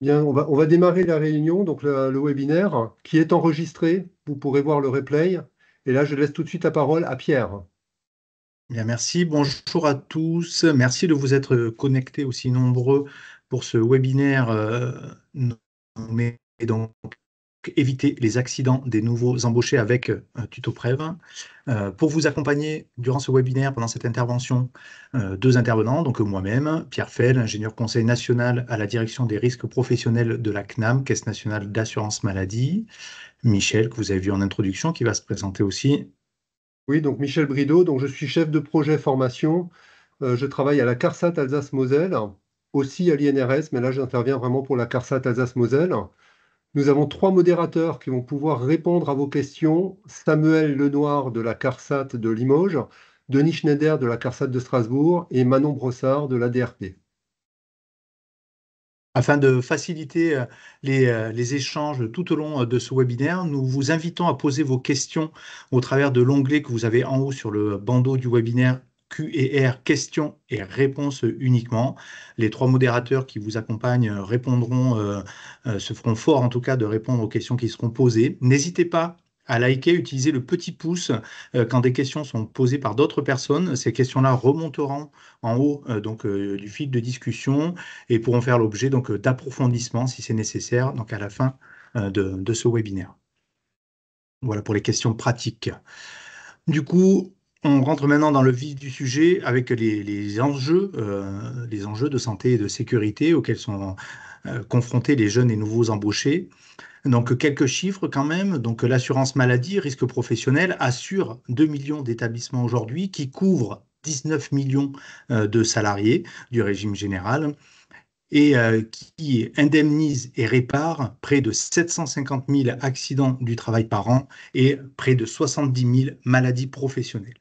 Bien, on va démarrer la réunion, donc le webinaire, qui est enregistré. Vous pourrez voir le replay. Et là, je laisse tout de suite la parole à Pierre. Bien, merci. Bonjour à tous. Merci de vous être connectés aussi nombreux pour ce webinaire nommé donc éviter les accidents des nouveaux embauchés avec TutoPrev. Pour vous accompagner durant ce webinaire, pendant cette intervention, deux intervenants, donc moi-même, Pierre Fell, ingénieur conseil national à la direction des risques professionnels de la CNAM, Caisse nationale d'assurance maladie, Michel, que vous avez vu en introduction, qui va se présenter aussi. Oui, donc Michel Brideau, donc je suis chef de projet formation. Je travaille à la CARSAT Alsace-Moselle, aussi à l'INRS, mais là, j'interviens vraiment pour la CARSAT Alsace-Moselle. Nous avons trois modérateurs qui vont pouvoir répondre à vos questions. Samuel Lenoir de la CARSAT de Limoges, Denis Schneider de la CARSAT de Strasbourg et Manon Brossard de la DRP. Afin de faciliter les échanges tout au long de ce webinaire, nous vous invitons à poser vos questions au travers de l'onglet que vous avez en haut sur le bandeau du webinaire Q&R, questions et réponses uniquement. Les trois modérateurs qui vous accompagnent répondront, se feront fort en tout cas de répondre aux questions qui seront posées. N'hésitez pas à liker, utiliser le petit pouce quand des questions sont posées par d'autres personnes. Ces questions-là remonteront en haut du fil de discussion et pourront faire l'objet d'approfondissements si c'est nécessaire donc à la fin de ce webinaire. Voilà pour les questions pratiques. Du coup, on rentre maintenant dans le vif du sujet avec les enjeux de santé et de sécurité auxquels sont confrontés les jeunes et nouveaux embauchés. Donc, quelques chiffres quand même. Donc, l'assurance maladie, risque professionnel, assure 2 millions d'établissements aujourd'hui qui couvrent 19 millions de salariés du régime général et qui indemnise et répare près de 750 000 accidents du travail par an et près de 70 000 maladies professionnelles.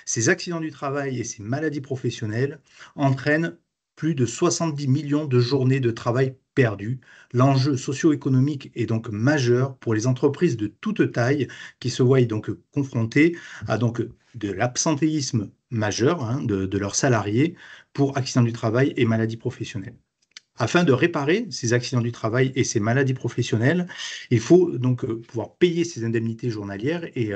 Ces accidents du travail et ces maladies professionnelles entraînent plus de 70 millions de journées de travail perdues. L'enjeu socio-économique est donc majeur pour les entreprises de toute taille qui se voient donc confrontées à de l'absentéisme majeur de leurs salariés pour accidents du travail et maladies professionnelles. Afin de réparer ces accidents du travail et ces maladies professionnelles, il faut donc pouvoir payer ces indemnités journalières et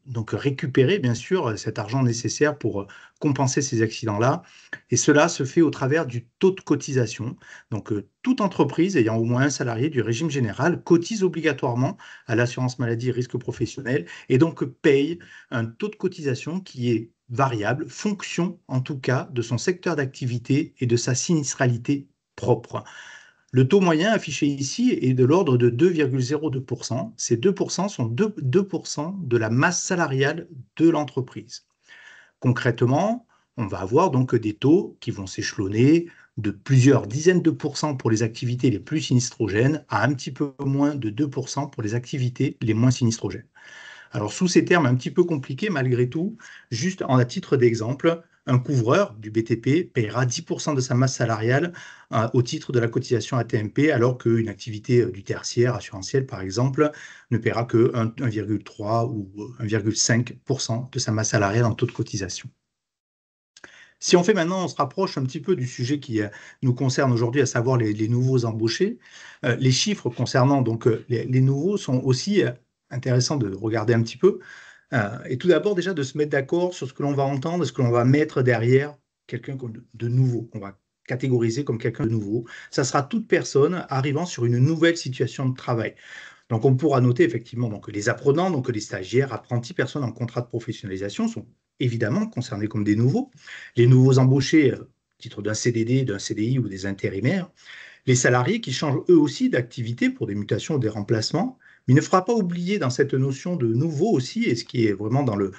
donc récupérer bien sûr cet argent nécessaire pour compenser ces accidents-là. Et cela se fait au travers du taux de cotisation. Donc toute entreprise ayant au moins un salarié du régime général cotise obligatoirement à l'assurance maladie et risque professionnel et donc paye un taux de cotisation qui est variable, fonction en tout cas de son secteur d'activité et de sa sinistralité propre. Le taux moyen affiché ici est de l'ordre de 2,02%. Ces 2% sont 2% de la masse salariale de l'entreprise. Concrètement, on va avoir donc des taux qui vont s'échelonner de plusieurs dizaines de pourcents pour les activités les plus sinistrogènes à un petit peu moins de 2% pour les activités les moins sinistrogènes. Alors, sous ces termes un petit peu compliqués, malgré tout, juste en à titre d'exemple, un couvreur du BTP paiera 10% de sa masse salariale au titre de la cotisation AT-MP, alors qu'une activité du tertiaire assurantiel, par exemple, ne paiera que 1,3 ou 1,5% de sa masse salariale en taux de cotisation. Si on fait maintenant, on se rapproche un petit peu du sujet qui nous concerne aujourd'hui, à savoir les nouveaux embauchés. Les chiffres concernant les nouveaux sont aussi intéressants de regarder un petit peu. Et tout d'abord, déjà, de se mettre d'accord sur ce que l'on va entendre, ce que l'on va mettre derrière quelqu'un de nouveau, qu'on va catégoriser comme quelqu'un de nouveau. Ça sera toute personne arrivant sur une nouvelle situation de travail. Donc, on pourra noter effectivement donc, les apprenants, donc les stagiaires, apprentis, personnes en contrat de professionnalisation sont évidemment concernés comme des nouveaux. Les nouveaux embauchés, au titre d'un CDD, d'un CDI ou des intérimaires, les salariés qui changent eux aussi d'activité pour des mutations ou des remplacements, mais il ne faudra pas oublier dans cette notion de nouveau aussi, et ce qui est vraiment dans le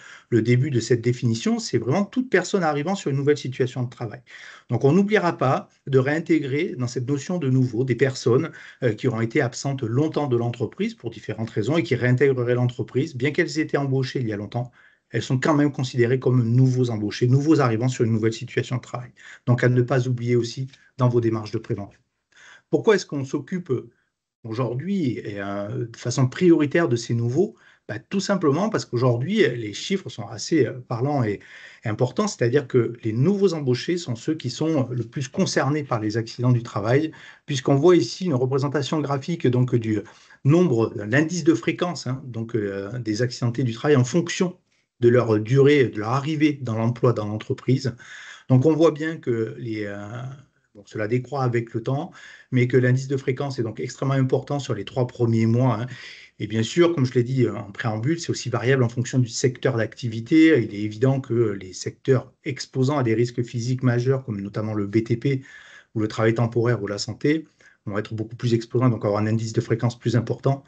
début de cette définition, c'est vraiment toute personne arrivant sur une nouvelle situation de travail. Donc on n'oubliera pas de réintégrer dans cette notion de nouveau des personnes qui auront été absentes longtemps de l'entreprise pour différentes raisons et qui réintégreraient l'entreprise, bien qu'elles aient été embauchées il y a longtemps. Elles sont quand même considérées comme nouveaux embauchés, nouveaux arrivants sur une nouvelle situation de travail. Donc à ne pas oublier aussi dans vos démarches de prévention. Pourquoi est-ce qu'on s'occupe aujourd'hui de façon prioritaire de ces nouveaux? Tout simplement parce qu'aujourd'hui, les chiffres sont assez parlants et importants, c'est-à-dire que les nouveaux embauchés sont ceux qui sont le plus concernés par les accidents du travail, puisqu'on voit ici une représentation graphique donc, du nombre, l'indice de fréquence donc, des accidentés du travail en fonction de leur durée, de leur arrivée dans l'emploi, dans l'entreprise. Donc on voit bien que bon, cela décroît avec le temps, mais que l'indice de fréquence est donc extrêmement important sur les 3 premiers mois. Et bien sûr, comme je l'ai dit en préambule, c'est aussi variable en fonction du secteur d'activité. Il est évident que les secteurs exposant à des risques physiques majeurs, comme notamment le BTP ou le travail temporaire ou la santé, vont être beaucoup plus exposants, donc avoir un indice de fréquence plus important.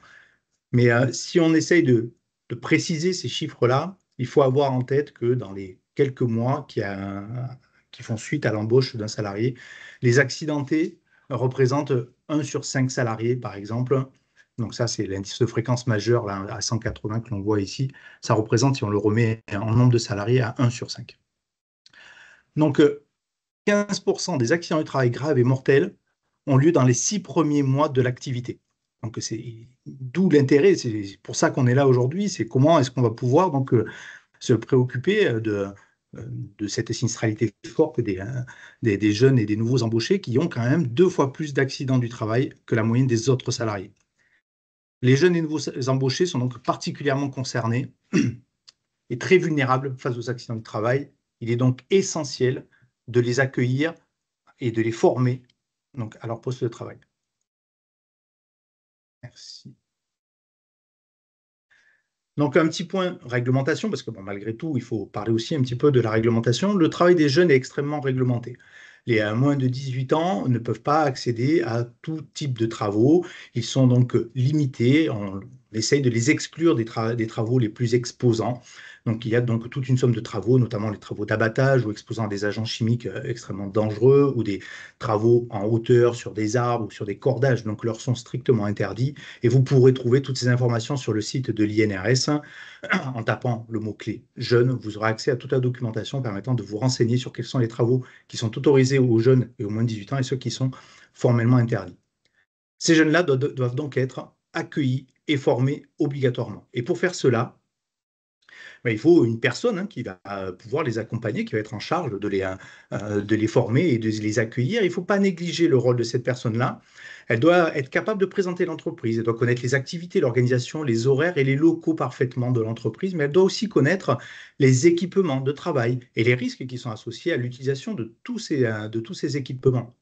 Mais si on essaye de préciser ces chiffres-là, il faut avoir en tête que dans les quelques mois qui font suite à l'embauche d'un salarié, les accidentés représentent 1 sur 5 salariés, par exemple. Donc ça, c'est l'indice de fréquence majeur là, à 180 que l'on voit ici. Ça représente, si on le remet en nombre de salariés, à 1 sur 5. Donc 15% des accidents du travail graves et mortels ont lieu dans les 6 premiers mois de l'activité. Donc c'est d'où l'intérêt, c'est pour ça qu'on est là aujourd'hui, c'est comment est-ce qu'on va pouvoir donc se préoccuper de cette sinistralité forte des jeunes et des nouveaux embauchés qui ont quand même 2 fois plus d'accidents du travail que la moyenne des autres salariés. Les jeunes et nouveaux embauchés sont donc particulièrement concernés et très vulnérables face aux accidents du travail. Il est donc essentiel de les accueillir et de les former donc, à leur poste de travail. Merci. Donc, un petit point réglementation, parce que bon, malgré tout, il faut parler aussi un petit peu de la réglementation. Le travail des jeunes est extrêmement réglementé. Les moins de 18 ans ne peuvent pas accéder à tout type de travaux. Ils sont donc limités. On essaye de les exclure des travaux les plus exposants. Donc, il y a donc toute une somme de travaux, notamment les travaux d'abattage ou exposant à des agents chimiques extrêmement dangereux ou des travaux en hauteur sur des arbres ou sur des cordages. Donc, leur sont strictement interdits. Et vous pourrez trouver toutes ces informations sur le site de l'INRS. En tapant le mot-clé jeune, vous aurez accès à toute la documentation permettant de vous renseigner sur quels sont les travaux qui sont autorisés aux jeunes et aux moins de 18 ans et ceux qui sont formellement interdits. Ces jeunes-là doivent donc être accueillis et formés obligatoirement. Et pour faire cela, il faut une personne qui va pouvoir les accompagner, qui va être en charge de les former et de les accueillir. Il ne faut pas négliger le rôle de cette personne-là. Elle doit être capable de présenter l'entreprise. Elle doit connaître les activités, l'organisation, les horaires et les locaux parfaitement de l'entreprise, mais elle doit aussi connaître les équipements de travail et les risques qui sont associés à l'utilisation de tous ces équipements.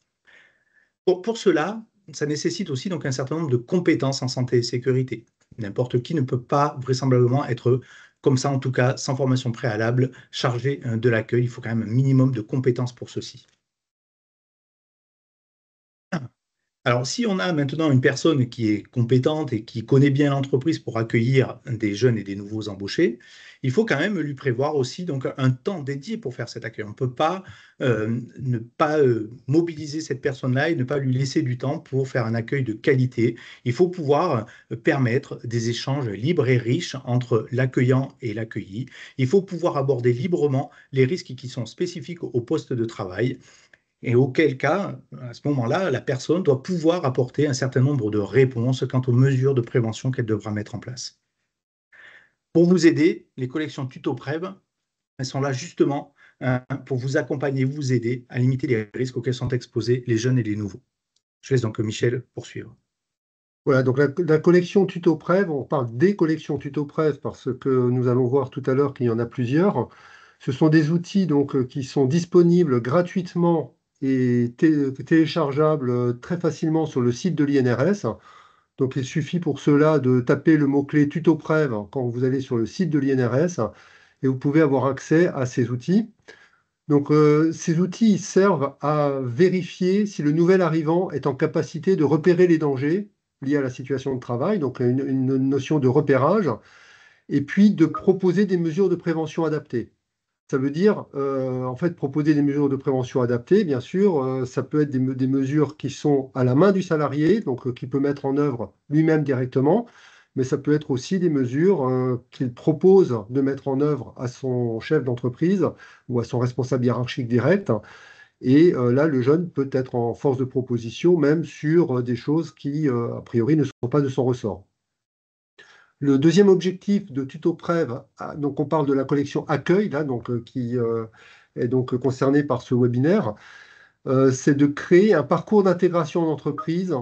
Pour cela, ça nécessite aussi donc un certain nombre de compétences en santé et sécurité. N'importe qui ne peut pas vraisemblablement être comme ça, en tout cas, sans formation préalable, chargé de l'accueil. Il faut quand même un minimum de compétences pour ceci. Alors, si on a maintenant une personne qui est compétente et qui connaît bien l'entreprise pour accueillir des jeunes et des nouveaux embauchés, il faut quand même lui prévoir aussi donc un temps dédié pour faire cet accueil. On ne peut pas ne pas mobiliser cette personne-là et ne pas lui laisser du temps pour faire un accueil de qualité. Il faut pouvoir permettre des échanges libres et riches entre l'accueillant et l'accueilli. Il faut pouvoir aborder librement les risques qui sont spécifiques au poste de travail. Et auquel cas, à ce moment-là, la personne doit pouvoir apporter un certain nombre de réponses quant aux mesures de prévention qu'elle devra mettre en place. Pour vous aider, les collections TutoPrev, elles sont là justement pour vous accompagner, vous aider à limiter les risques auxquels sont exposés les jeunes et les nouveaux. Je laisse donc Michel poursuivre. Voilà, donc la collection TutoPrev, on parle des collections TutoPrev parce que nous allons voir tout à l'heure qu'il y en a plusieurs. Ce sont des outils donc, qui sont disponibles gratuitement et téléchargeables très facilement sur le site de l'INRS. Donc il suffit pour cela de taper le mot-clé TutoPrev quand vous allez sur le site de l'INRS et vous pouvez avoir accès à ces outils. Donc ces outils servent à vérifier si le nouvel arrivant est en capacité de repérer les dangers liés à la situation de travail, donc une notion de repérage, et puis de proposer des mesures de prévention adaptées. Ça veut dire, en fait, proposer des mesures de prévention adaptées, bien sûr, ça peut être des mesures qui sont à la main du salarié, donc qu'il peut mettre en œuvre lui-même directement, mais ça peut être aussi des mesures qu'il propose de mettre en œuvre à son chef d'entreprise ou à son responsable hiérarchique direct. Et là, le jeune peut être en force de proposition, même sur des choses qui, a priori, ne sont pas de son ressort. Le deuxième objectif de TutoPrev, donc on parle de la collection Accueil, là, donc, qui est donc concernée par ce webinaire, c'est de créer un parcours d'intégration en entreprise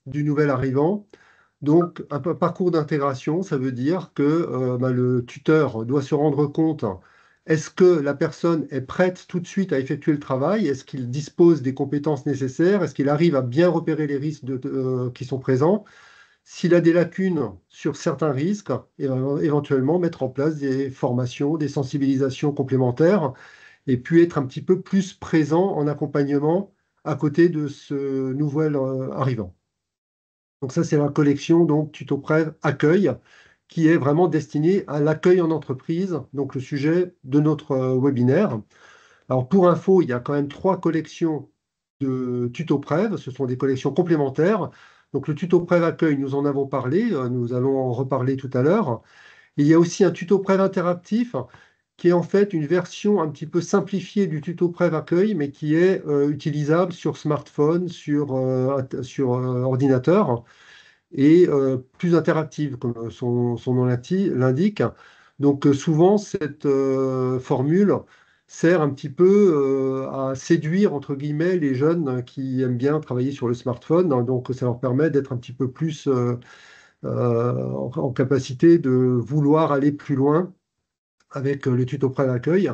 du nouvel arrivant. Donc, un parcours d'intégration, ça veut dire que le tuteur doit se rendre compte, est-ce que la personne est prête tout de suite à effectuer le travail? Est-ce qu'il dispose des compétences nécessaires? Est-ce qu'il arrive à bien repérer les risques qui sont présents? S'il a des lacunes sur certains risques, et éventuellement mettre en place des formations, des sensibilisations complémentaires, et puis être un petit peu plus présent en accompagnement à côté de ce nouvel arrivant. Donc ça, c'est la collection donc TutoPrev Accueil, qui est vraiment destinée à l'accueil en entreprise, donc le sujet de notre webinaire. Alors pour info, il y a quand même trois collections de TutoPrev, ce sont des collections complémentaires. Donc le TutoPrev Accueil, nous en avons parlé, nous allons en reparler tout à l'heure. Il y a aussi un TutoPrev interactif, qui est en fait une version un petit peu simplifiée du TutoPrev Accueil, mais qui est utilisable sur smartphone, sur ordinateur et plus interactive, comme son nom l'indique. Donc souvent, cette formule sert un petit peu à séduire, entre guillemets, les jeunes qui aiment bien travailler sur le smartphone. Donc ça leur permet d'être un petit peu plus en capacité de vouloir aller plus loin avec le tuto prêt d'accueil.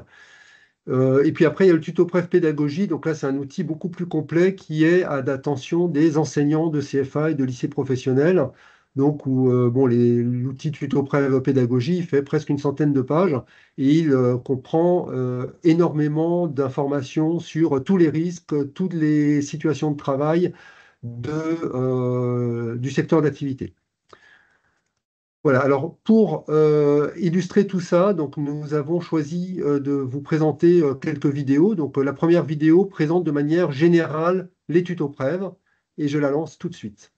Et puis après, il y a le tuto Prév pédagogie. Donc là, c'est un outil beaucoup plus complet qui est à l'attention des enseignants de CFA et de lycée professionnel. Donc, où bon, l'outil tuto Prév pédagogie, il fait presque une centaine de pages et il comprend énormément d'informations sur tous les risques, toutes les situations de travail du secteur d'activité. Voilà, alors pour illustrer tout ça, donc nous avons choisi de vous présenter quelques vidéos. Donc la première vidéo présente de manière générale les tutos Prév et je la lance tout de suite.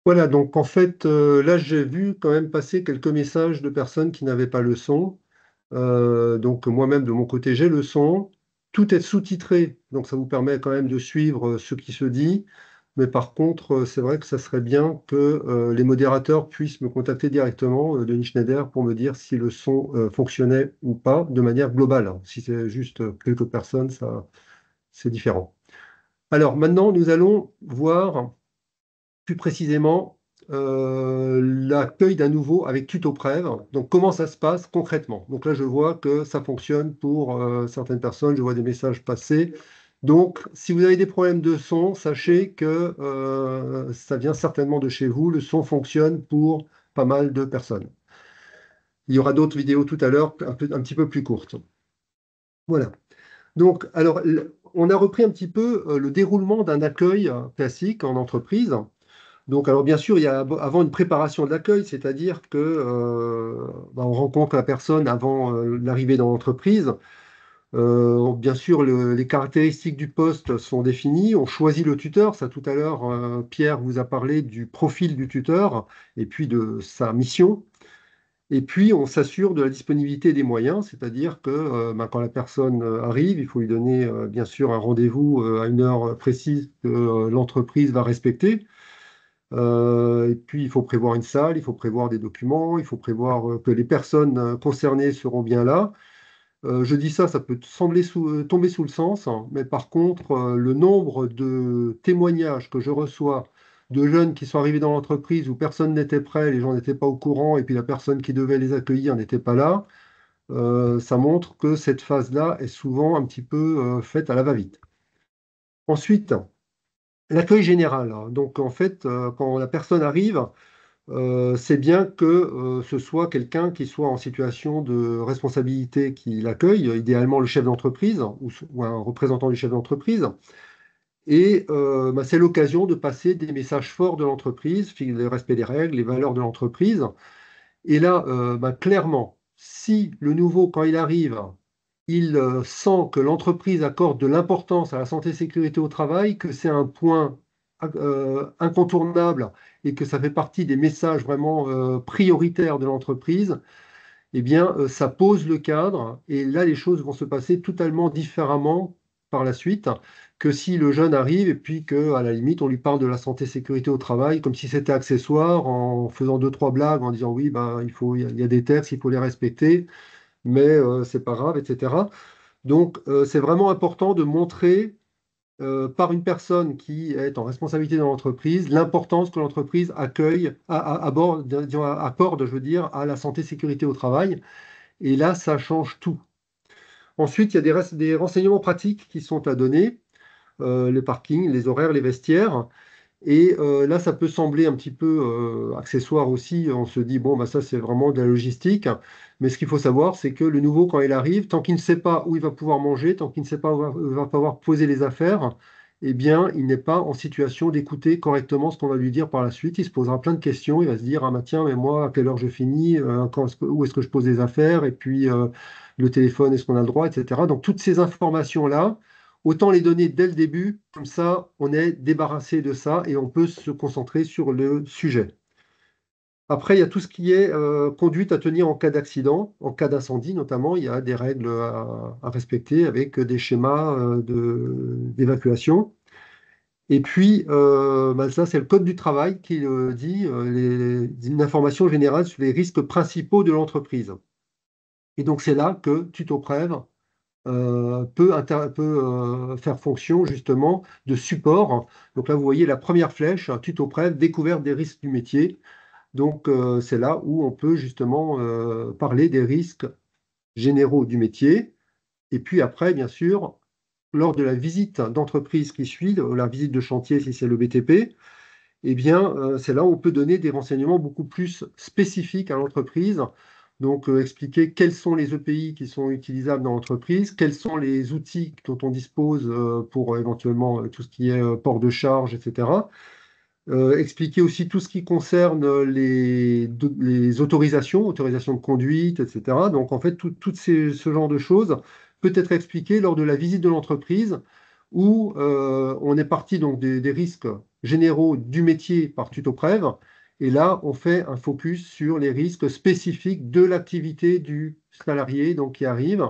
Voilà, donc en fait, là j'ai vu quand même passer quelques messages de personnes qui n'avaient pas le son. Donc moi-même de mon côté j'ai le son. Tout est sous-titré, donc ça vous permet quand même de suivre ce qui se dit. Mais par contre, c'est vrai que ça serait bien que les modérateurs puissent me contacter directement, Denis Schneider, pour me dire si le son fonctionnait ou pas de manière globale, hein. Si c'est juste quelques personnes, ça c'est différent. Alors maintenant, nous allons voir plus précisément l'accueil d'un nouveau avec TutoPrev. Donc, comment ça se passe concrètement? Donc là, je vois que ça fonctionne pour certaines personnes, je vois des messages passer. Donc, si vous avez des problèmes de son, sachez que ça vient certainement de chez vous. Le son fonctionne pour pas mal de personnes. Il y aura d'autres vidéos tout à l'heure, un petit peu plus courtes. Voilà. Donc, alors, on a repris un petit peu le déroulement d'un accueil classique en entreprise. Donc, alors bien sûr, il y a avant une préparation de l'accueil, c'est-à-dire que on rencontre la personne avant l'arrivée dans l'entreprise. Bien sûr, les caractéristiques du poste sont définies. On choisit le tuteur. Ça, tout à l'heure, Pierre vous a parlé du profil du tuteur et puis de sa mission. Et puis, on s'assure de la disponibilité des moyens, c'est-à-dire que quand la personne arrive, il faut lui donner bien sûr un rendez-vous à une heure précise que l'entreprise va respecter. Et puis, il faut prévoir une salle, il faut prévoir des documents, il faut prévoir que les personnes concernées seront bien là. Je dis ça, ça peut sembler tomber sous le sens, hein, mais par contre, le nombre de témoignages que je reçois de jeunes qui sont arrivés dans l'entreprise où personne n'était prêt, les gens n'étaient pas au courant, et puis la personne qui devait les accueillir n'était pas là, ça montre que cette phase-là est souvent un petit peu faite à la va-vite. Ensuite, l'accueil général, hein. Donc, en fait, quand la personne arrive, c'est bien que ce soit quelqu'un qui soit en situation de responsabilité qui l'accueille, idéalement le chef d'entreprise ou un représentant du chef d'entreprise. Et c'est l'occasion de passer des messages forts de l'entreprise, le respect des règles, les valeurs de l'entreprise. Et là, clairement, si le nouveau, quand il arrive, il sent que l'entreprise accorde de l'importance à la santé et sécurité au travail, que c'est un point incontournable et que ça fait partie des messages vraiment prioritaires de l'entreprise, eh bien, ça pose le cadre et là, les choses vont se passer totalement différemment par la suite que si le jeune arrive et puis qu'à la limite, on lui parle de la santé sécurité au travail comme si c'était accessoire en faisant deux, trois blagues en disant oui, ben, il y a des textes, il faut les respecter, mais c'est pas grave, etc. Donc, c'est vraiment important de montrer par une personne qui est en responsabilité dans l'entreprise l'importance que l'entreprise accueille, aborde, disons, accorde, je veux dire, à la santé sécurité au travail. Et là, ça change tout. Ensuite, il y a des renseignements pratiques qui sont à donner, les parkings, les horaires, les vestiaires. Et là, ça peut sembler un petit peu accessoire aussi. On se dit, bon, bah, ça, c'est vraiment de la logistique. Mais ce qu'il faut savoir, c'est que le nouveau, quand il arrive, tant qu'il ne sait pas où il va pouvoir manger, tant qu'il ne sait pas où il va pouvoir poser les affaires, eh bien, il n'est pas en situation d'écouter correctement ce qu'on va lui dire par la suite. Il se posera plein de questions. Il va se dire, ah, bah, tiens, mais moi, à quelle heure je finis? Où est-ce que je pose les affaires? Et puis, le téléphone, est-ce qu'on a le droit, etc. Donc, toutes ces informations-là, autant les donner dès le début, comme ça, on est débarrassé de ça et on peut se concentrer sur le sujet. Après, il y a tout ce qui est conduite à tenir en cas d'accident, en cas d'incendie notamment. Il y a des règles à respecter avec des schémas d'évacuation. Et puis, ça, c'est le Code du travail qui dit une information générale sur les risques principaux de l'entreprise. Et donc, c'est là que TutoPrev peut faire fonction justement de support. Donc là, vous voyez la première flèche, TutoPrev, découverte des risques du métier. Donc c'est là où on peut justement parler des risques généraux du métier. Et puis après, bien sûr, lors de la visite d'entreprise qui suit, la visite de chantier si c'est le BTP, eh bien, c'est là où on peut donner des renseignements beaucoup plus spécifiques à l'entreprise. Donc, expliquer quels sont les EPI qui sont utilisables dans l'entreprise, quels sont les outils dont on dispose pour éventuellement tout ce qui est port de charge, etc. Expliquer aussi tout ce qui concerne les autorisations de conduite, etc. Donc, en fait, ce genre de choses peut être expliqué lors de la visite de l'entreprise où on est parti donc des risques généraux du métier par Tutoprev, et là, on fait un focus sur les risques spécifiques de l'activité du salarié donc, qui arrive.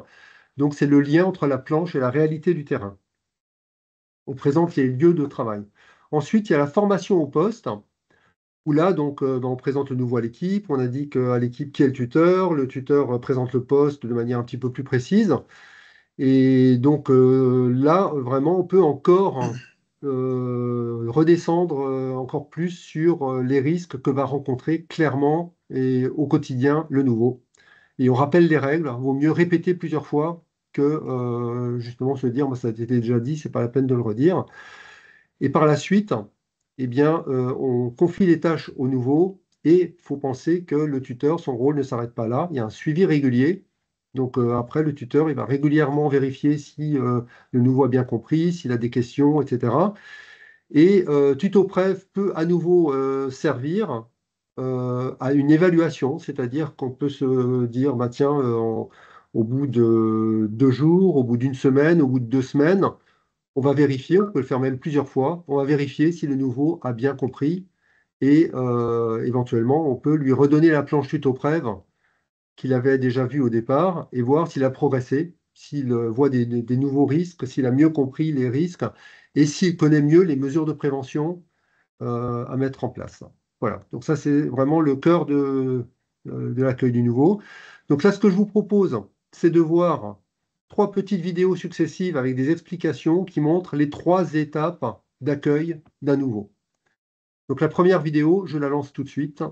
Donc, c'est le lien entre la planche et la réalité du terrain. On présente les lieux de travail. Ensuite, il y a la formation au poste, où là, donc, on présente le nouveau à l'équipe, on indique à l'équipe qui est le tuteur présente le poste de manière un petit peu plus précise. Et donc là, vraiment, on peut encore redescendre encore plus sur les risques que va rencontrer clairement et au quotidien le nouveau. Et on rappelle les règles, il vaut mieux répéter plusieurs fois que justement se dire, moi, ça a été déjà dit, c'est pas la peine de le redire. Et par la suite, eh bien, on confie les tâches au nouveau et il faut penser que le tuteur, son rôle ne s'arrête pas là. Il y a un suivi régulier. Donc après, le tuteur, il va régulièrement vérifier si le nouveau a bien compris, s'il a des questions, etc. Et TutoPrev peut à nouveau servir à une évaluation, c'est-à-dire qu'on peut se dire, bah, tiens, au bout de 2 jours, au bout d'une semaine, au bout de 2 semaines, on va vérifier, on peut le faire même plusieurs fois, on va vérifier si le nouveau a bien compris et éventuellement on peut lui redonner la planche tuto-prève qu'il avait déjà vue au départ et voir s'il a progressé, s'il voit des nouveaux risques, s'il a mieux compris les risques et s'il connaît mieux les mesures de prévention à mettre en place. Voilà, donc ça c'est vraiment le cœur de l'accueil du nouveau. Donc là, ce que je vous propose, c'est de voir 3 petites vidéos successives avec des explications qui montrent les 3 étapes d'accueil d'un nouveau. Donc la première vidéo, je la lance tout de suite.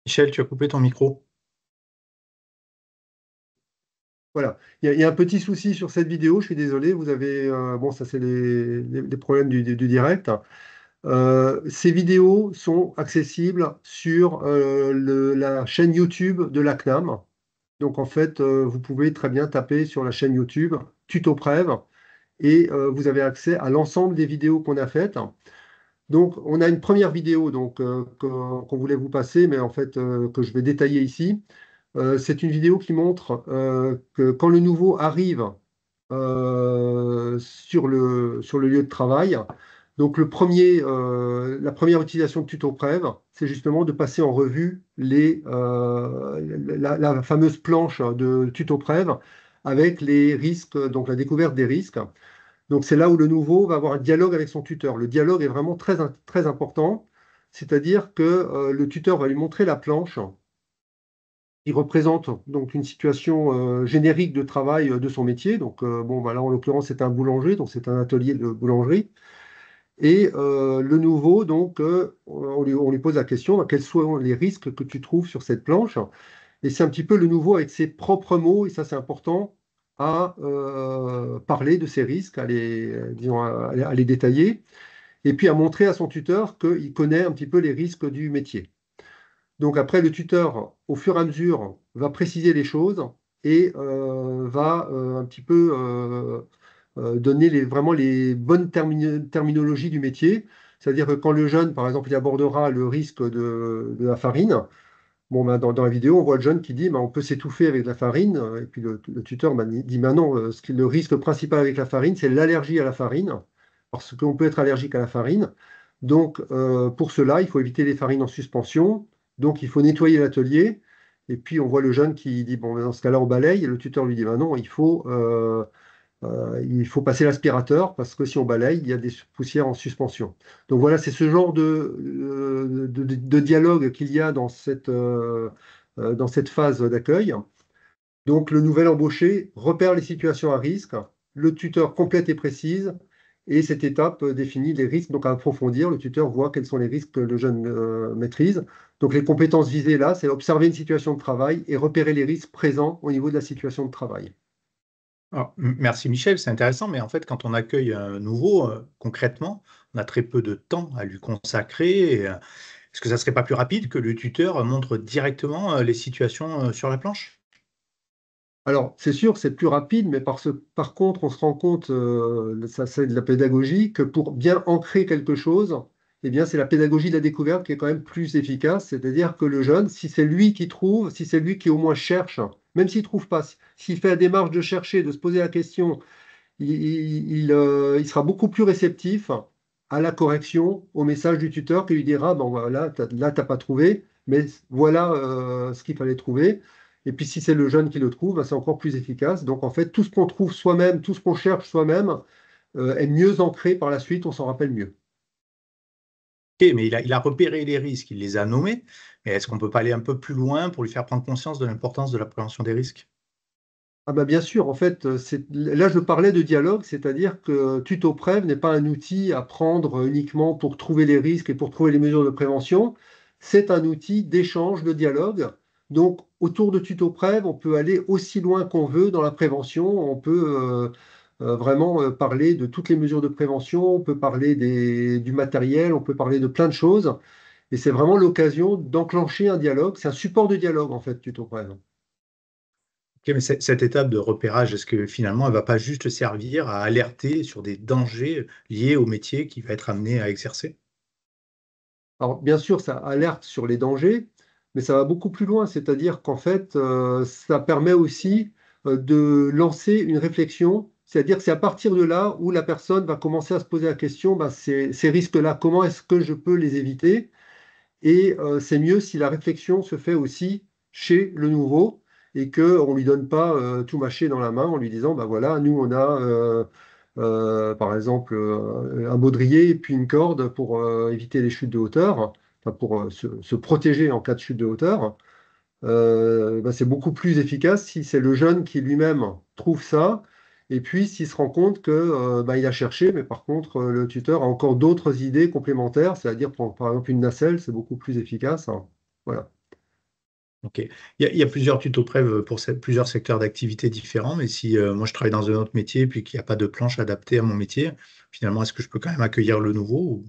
Michel, tu as coupé ton micro. Voilà, il y a un petit souci sur cette vidéo, je suis désolé, vous avez, bon ça c'est les problèmes du direct. Ces vidéos sont accessibles sur la chaîne YouTube de la CNAM. Donc en fait, vous pouvez très bien taper sur la chaîne YouTube TutoPrev et vous avez accès à l'ensemble des vidéos qu'on a faites. Donc on a une première vidéo donc, qu'on voulait vous passer, mais en fait que je vais détailler ici. C'est une vidéo qui montre que quand le nouveau arrive sur le lieu de travail, donc la première utilisation de TutoPrev, c'est justement de passer en revue la fameuse planche de TutoPrev avec les risques, donc la découverte des risques. Donc c'est là où le nouveau va avoir un dialogue avec son tuteur. Le dialogue est vraiment très, très important, c'est-à-dire que le tuteur va lui montrer la planche qui représente donc une situation générique de travail de son métier. Donc, bon, bah, là, en l'occurrence, c'est un boulanger, donc c'est un atelier de boulangerie. Et le nouveau, donc, on lui pose la question, bah, quels sont les risques que tu trouves sur cette planche? Et c'est un petit peu le nouveau avec ses propres mots, et ça, c'est important, à parler de ces risques, disons, à les détailler, et puis à montrer à son tuteur qu'il connaît un petit peu les risques du métier. Donc après, le tuteur, au fur et à mesure, va préciser les choses et va un petit peu donner vraiment les bonnes terminologies du métier. C'est-à-dire que quand le jeune, par exemple, il abordera le risque de la farine, bon, ben, dans la vidéo, on voit le jeune qui dit ben, on peut s'étouffer avec de la farine. Et puis le tuteur ben, dit ben non, le risque principal avec la farine, c'est l'allergie à la farine, parce qu'on peut être allergique à la farine. Donc, pour cela, il faut éviter les farines en suspension. Donc, il faut nettoyer l'atelier. Et puis, on voit le jeune qui dit bon, ben, dans ce cas-là, on balaye. Et le tuteur lui dit ben non, il faut passer l'aspirateur parce que si on balaye, il y a des poussières en suspension. Donc voilà, c'est ce genre de dialogue qu'il y a dans cette phase d'accueil. Donc le nouvel embauché repère les situations à risque, le tuteur complète et précise, Et cette étape définit les risques, donc à approfondir. Le tuteur voit quels sont les risques que le jeune maîtrise. Donc les compétences visées là, c'est observer une situation de travail et repérer les risques présents au niveau de la situation de travail. Merci Michel, c'est intéressant, mais en fait, quand on accueille un nouveau, concrètement, on a très peu de temps à lui consacrer. Est-ce que ça serait pas plus rapide que le tuteur montre directement les situations sur la planche? Alors, c'est sûr, c'est plus rapide, mais par contre, on se rend compte, ça c'est de la pédagogie, que pour bien ancrer quelque chose, eh bien, c'est la pédagogie de la découverte qui est quand même plus efficace. C'est-à-dire que le jeune, si c'est lui qui trouve, si c'est lui qui au moins cherche, même s'il ne trouve pas, s'il fait la démarche de chercher, de se poser la question, il sera beaucoup plus réceptif à la correction, au message du tuteur qui lui dira, bon voilà, là, tu n'as pas trouvé, mais voilà ce qu'il fallait trouver. Et puis si c'est le jeune qui le trouve, ben, c'est encore plus efficace. Donc en fait, tout ce qu'on trouve soi-même, tout ce qu'on cherche soi-même, est mieux ancré par la suite, on s'en rappelle mieux. Ok, mais il a repéré les risques, il les a nommés, mais est-ce qu'on peut pas aller un peu plus loin pour lui faire prendre conscience de l'importance de la prévention des risques? Ah bah bien sûr, en fait, là je parlais de dialogue, c'est-à-dire que TutoPrev n'est pas un outil à prendre uniquement pour trouver les risques et pour trouver les mesures de prévention, c'est un outil d'échange, de dialogue. Donc autour de TutoPrev, on peut aller aussi loin qu'on veut dans la prévention, on peut vraiment parler de toutes les mesures de prévention, on peut parler du matériel, on peut parler de plein de choses, et c'est vraiment l'occasion d'enclencher un dialogue, c'est un support de dialogue en fait, TutoPrev. Ok, mais cette étape de repérage, est-ce que finalement, elle va pas juste servir à alerter sur des dangers liés au métier qu'il va être amené à exercer? Alors, bien sûr, ça alerte sur les dangers, mais ça va beaucoup plus loin. C'est-à-dire qu'en fait, ça permet aussi de lancer une réflexion. C'est-à-dire que c'est à partir de là où la personne va commencer à se poser la question, ben, ces risques-là, comment est-ce que je peux les éviter? Et c'est mieux si la réflexion se fait aussi chez le nouveau et qu'on ne lui donne pas tout mâché dans la main en lui disant, bah voilà, nous on a par exemple un baudrier et puis une corde pour éviter les chutes de hauteur, enfin, pour se protéger en cas de chute de hauteur. Bah, c'est beaucoup plus efficace si c'est le jeune qui lui-même trouve ça. Et puis, s'il se rend compte que, bah, il a cherché, mais par contre, le tuteur a encore d'autres idées complémentaires, c'est-à-dire, par exemple, une nacelle, c'est beaucoup plus efficace, hein. Voilà. Ok. Il y a plusieurs tutos Prév pour plusieurs secteurs d'activité différents, mais si moi je travaille dans un autre métier et puis qu'il n'y a pas de planche adaptée à mon métier, finalement, est-ce que je peux quand même accueillir le nouveau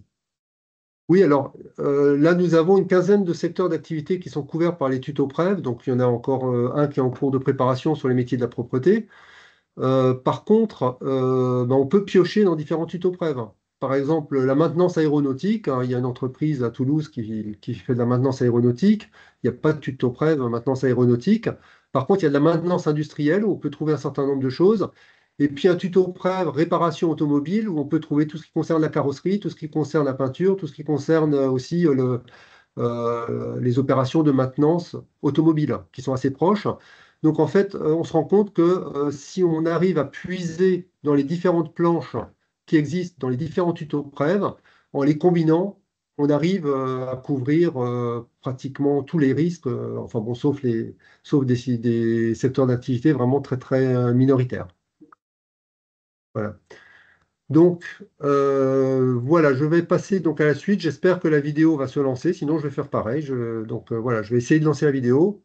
Oui, alors là, nous avons une quinzaine de secteurs d'activité qui sont couverts par les tutos Prév. Donc, il y en a encore un qui est en cours de préparation sur les métiers de la propreté. Par contre, ben, on peut piocher dans différents tutos Prév. Par exemple, la maintenance aéronautique, hein, il y a une entreprise à Toulouse qui fait de la maintenance aéronautique. Il n'y a pas de tuto Prév maintenance aéronautique. Par contre, il y a de la maintenance industrielle où on peut trouver un certain nombre de choses. Et puis un tuto Prév réparation automobile où on peut trouver tout ce qui concerne la carrosserie, tout ce qui concerne la peinture, tout ce qui concerne aussi les opérations de maintenance automobile qui sont assez proches. Donc en fait, on se rend compte que si on arrive à puiser dans les différentes planches qui existent, dans les différents tutos Prév, en les combinant, on arrive à couvrir pratiquement tous les risques, enfin bon, sauf des secteurs d'activité vraiment très très minoritaires. Voilà. Donc voilà, je vais passer donc à la suite. J'espère que la vidéo va se lancer, sinon je vais faire pareil. Donc voilà, je vais essayer de lancer la vidéo.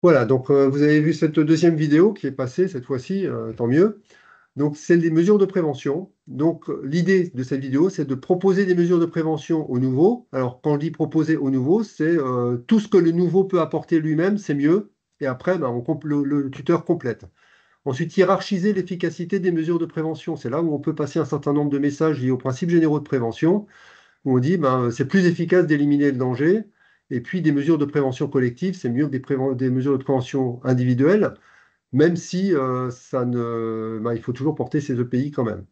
Voilà, donc vous avez vu cette deuxième vidéo qui est passée cette fois-ci, tant mieux. Donc, c'est des mesures de prévention. Donc, l'idée de cette vidéo, c'est de proposer des mesures de prévention aux nouveaux. Alors, quand je dis proposer aux nouveaux, c'est tout ce que le nouveau peut apporter lui-même, c'est mieux. Et après, ben, le tuteur complète. Ensuite, hiérarchiser l'efficacité des mesures de prévention. C'est là où on peut passer un certain nombre de messages liés aux principes généraux de prévention, où on dit ben, c'est plus efficace d'éliminer le danger. Et puis, des mesures de prévention collective, c'est mieux que des mesures de prévention individuelles, même si ben, il faut toujours porter ces EPI quand même.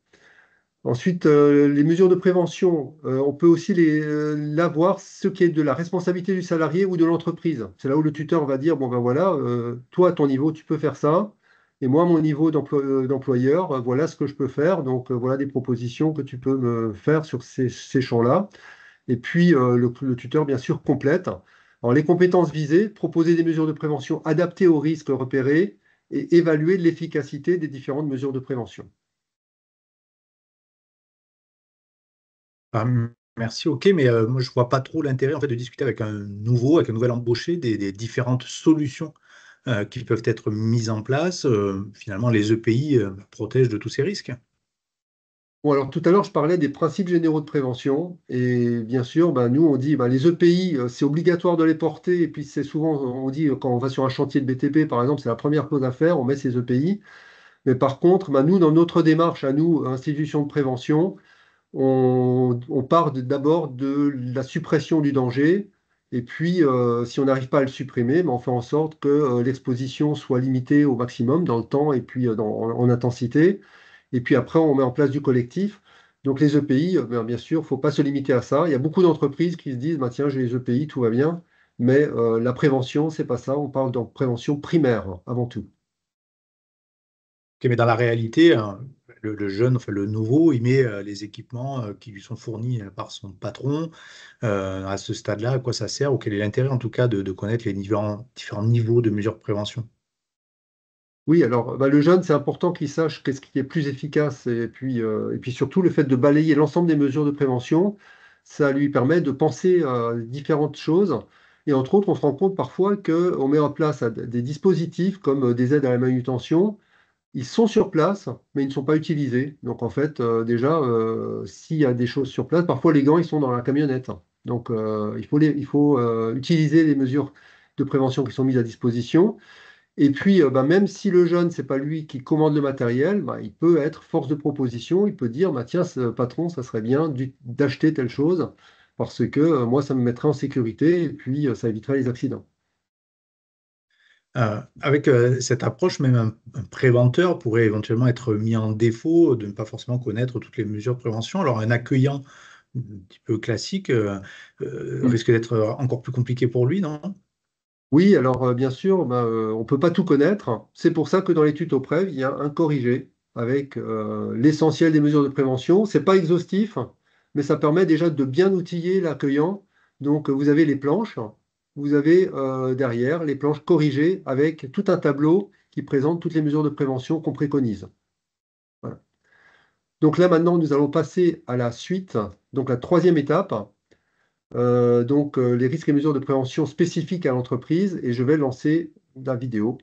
Ensuite, les mesures de prévention, on peut aussi l'avoir, ce qui est de la responsabilité du salarié ou de l'entreprise. C'est là où le tuteur va dire, bon ben voilà, toi à ton niveau, tu peux faire ça, et moi à mon niveau d'employeur, voilà ce que je peux faire. Donc voilà des propositions que tu peux me faire sur ces champs-là. Et puis le tuteur, bien sûr, complète. Alors les compétences visées, proposer des mesures de prévention adaptées aux risques repérés et évaluer l'efficacité des différentes mesures de prévention. Ah, merci, ok, mais moi je vois pas trop l'intérêt en fait de discuter avec un nouvel embauché des différentes solutions qui peuvent être mises en place. Finalement, les EPI protègent de tous ces risques. Bon, alors tout à l'heure, je parlais des principes généraux de prévention. Et bien sûr, ben, nous, on dit ben, les EPI, c'est obligatoire de les porter. Et puis, c'est souvent, on dit, quand on va sur un chantier de BTP, par exemple, c'est la première chose à faire, on met ces EPI. Mais par contre, ben, nous, dans notre démarche, à nous, institutions de prévention, on part d'abord de la suppression du danger. Et puis, si on n'arrive pas à le supprimer, ben, on fait en sorte que l'exposition soit limitée au maximum dans le temps et puis en intensité. Et puis après, on met en place du collectif. Donc les EPI, bien sûr, il ne faut pas se limiter à ça. Il y a beaucoup d'entreprises qui se disent, bah, tiens, j'ai les EPI, tout va bien. Mais la prévention, c'est pas ça. On parle de prévention primaire, avant tout. Ok, mais dans la réalité, le jeune, enfin le nouveau, il met les équipements qui lui sont fournis par son patron. À ce stade-là, à quoi ça sert ou quel est l'intérêt en tout cas de connaître les différents niveaux de mesures de prévention? Oui, alors bah, le jeune, c'est important qu'il sache qu'est-ce qui est plus efficace. Et puis surtout, le fait de balayer l'ensemble des mesures de prévention, ça lui permet de penser à différentes choses. Et entre autres, on se rend compte parfois qu'on met en place des dispositifs comme des aides à la manutention. Ils sont sur place, mais ils ne sont pas utilisés. Donc en fait, déjà, s'il y a des choses sur place, parfois les gants, ils sont dans la camionnette. Donc il faut utiliser les mesures de prévention qui sont mises à disposition. Et puis, bah, même si le jeune, c'est pas lui qui commande le matériel, bah, il peut être force de proposition. Il peut dire, bah, tiens, patron, ça serait bien d'acheter telle chose parce que moi, ça me mettrait en sécurité et puis ça éviterait les accidents. Avec cette approche, même un préventeur pourrait éventuellement être mis en défaut de ne pas forcément connaître toutes les mesures de prévention. Alors un accueillant un petit peu classique risque d'être encore plus compliqué pour lui, non? Oui, alors bien sûr, bah, on ne peut pas tout connaître. C'est pour ça que dans les tutos Prév, il y a un corrigé avec l'essentiel des mesures de prévention. C'est pas exhaustif, mais ça permet déjà de bien outiller l'accueillant. Donc vous avez les planches, vous avez derrière les planches corrigées avec tout un tableau qui présente toutes les mesures de prévention qu'on préconise. Voilà. Donc là maintenant, nous allons passer à la suite, donc la troisième étape. Les risques et mesures de prévention spécifiques à l'entreprise, et je vais lancer la vidéo.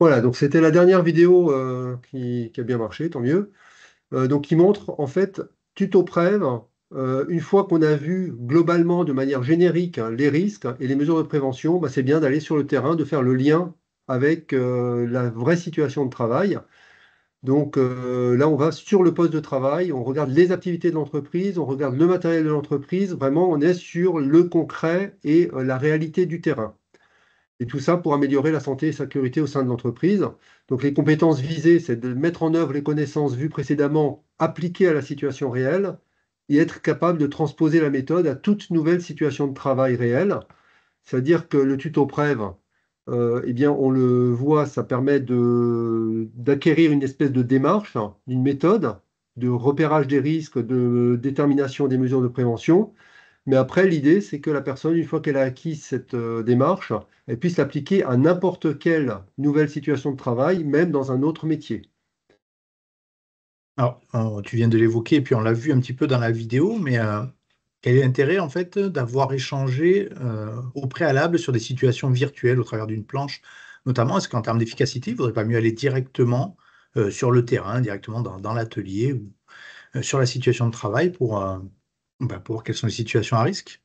Voilà, donc c'était la dernière vidéo qui a bien marché, tant mieux. Donc qui montre en fait TutoPrev, une fois qu'on a vu globalement de manière générique les risques et les mesures de prévention, bah, c'est bien d'aller sur le terrain, de faire le lien avec la vraie situation de travail. Donc là, on va sur le poste de travail, on regarde les activités de l'entreprise, on regarde le matériel de l'entreprise. Vraiment, on est sur le concret et la réalité du terrain. Et tout ça pour améliorer la santé et la sécurité au sein de l'entreprise. Donc les compétences visées, c'est de mettre en œuvre les connaissances vues précédemment, appliquées à la situation réelle, et être capable de transposer la méthode à toute nouvelle situation de travail réelle. C'est-à-dire que le tuto Prév, eh bien, on le voit, ça permet d'acquérir une espèce de démarche, hein, une méthode de repérage des risques, de détermination des mesures de prévention. Mais après, l'idée, c'est que la personne, une fois qu'elle a acquis cette démarche, elle puisse l'appliquer à n'importe quelle nouvelle situation de travail, même dans un autre métier. Alors, tu viens de l'évoquer, et puis on l'a vu un petit peu dans la vidéo, mais quel est l'intérêt en fait d'avoir échangé au préalable sur des situations virtuelles au travers d'une planche, notamment, est-ce qu'en termes d'efficacité, il ne vaudrait pas mieux aller directement sur le terrain, directement dans l'atelier ou sur la situation de travail pour voir quelles sont les situations à risque?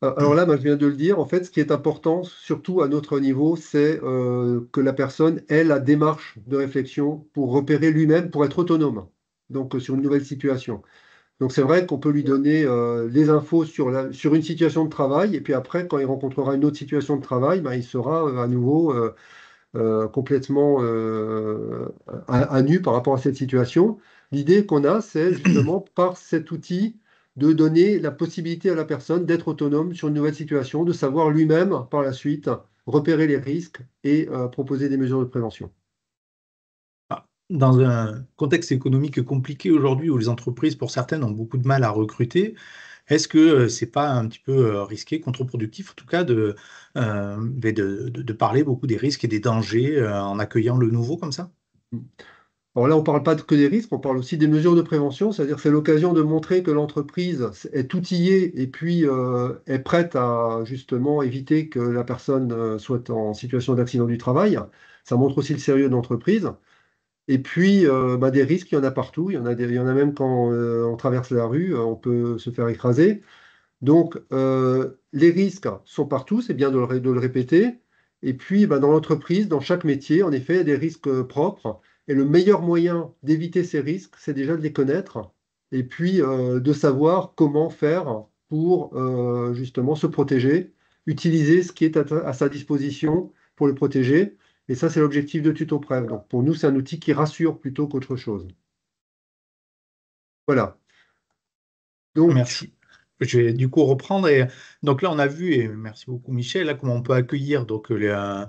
Alors là, ben, je viens de le dire, en fait, ce qui est important, surtout à notre niveau, c'est que la personne ait la démarche de réflexion pour repérer lui-même, pour être autonome, donc sur une nouvelle situation. Donc c'est vrai qu'on peut lui donner les infos sur une situation de travail, et puis après, quand il rencontrera une autre situation de travail, ben, il sera à nouveau complètement à nu par rapport à cette situation. L'idée qu'on a, c'est justement par cet outil de donner la possibilité à la personne d'être autonome sur une nouvelle situation, de savoir lui-même par la suite repérer les risques et proposer des mesures de prévention. Ah, dans un contexte économique compliqué aujourd'hui où les entreprises, pour certaines, ont beaucoup de mal à recruter, est-ce que c'est pas un petit peu risqué, contre-productif en tout cas, de parler beaucoup des risques et des dangers en accueillant le nouveau comme ça? Alors là, on ne parle pas que des risques, on parle aussi des mesures de prévention, c'est-à-dire que c'est l'occasion de montrer que l'entreprise est outillée et puis est prête à justement éviter que la personne soit en situation d'accident du travail. Ça montre aussi le sérieux de l'entreprise. Et puis, bah, des risques, il y en a partout. Il y en a même quand on traverse la rue, on peut se faire écraser. Donc, les risques sont partout, c'est bien de le répéter. Et puis, bah, dans l'entreprise, dans chaque métier, en effet, il y a des risques propres. Et le meilleur moyen d'éviter ces risques, c'est déjà de les connaître et puis de savoir comment faire pour justement se protéger, utiliser ce qui est à sa disposition pour le protéger. Et ça, c'est l'objectif de TutoPrev. Donc, pour nous, c'est un outil qui rassure plutôt qu'autre chose. Voilà. Donc, Merci. Je vais du coup reprendre. Et donc là, on a vu, et merci beaucoup Michel, là, comment on peut accueillir donc, le